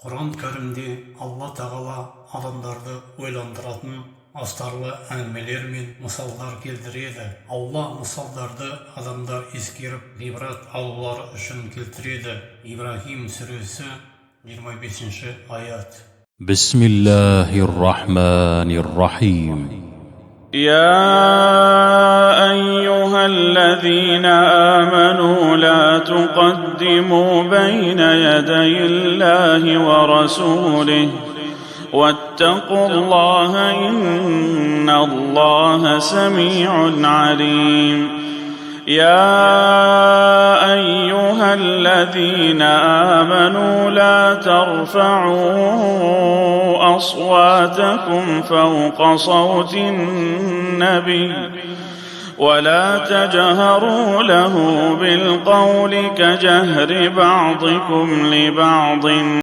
Kur'an-ı Kerim'de Allah Teala adamları oylandırатын astarlı әңгімелер misallar keltirеді. Allah misallarda adamlar eskеріп, ibrat alулары үшін keltirеді. İbrahim suresi 25. ayet. Bismillahirrahmanirrahim. يا أيها الذين آمنوا لا تقدموا بين يدي الله ورسوله واتقوا الله إن الله سميع عليم يا أيها الذين آمنوا لا ترفعوا أصواتكم فوق صوت النبي ولا تجهروا له بالقول كجهر بعضكم لبعض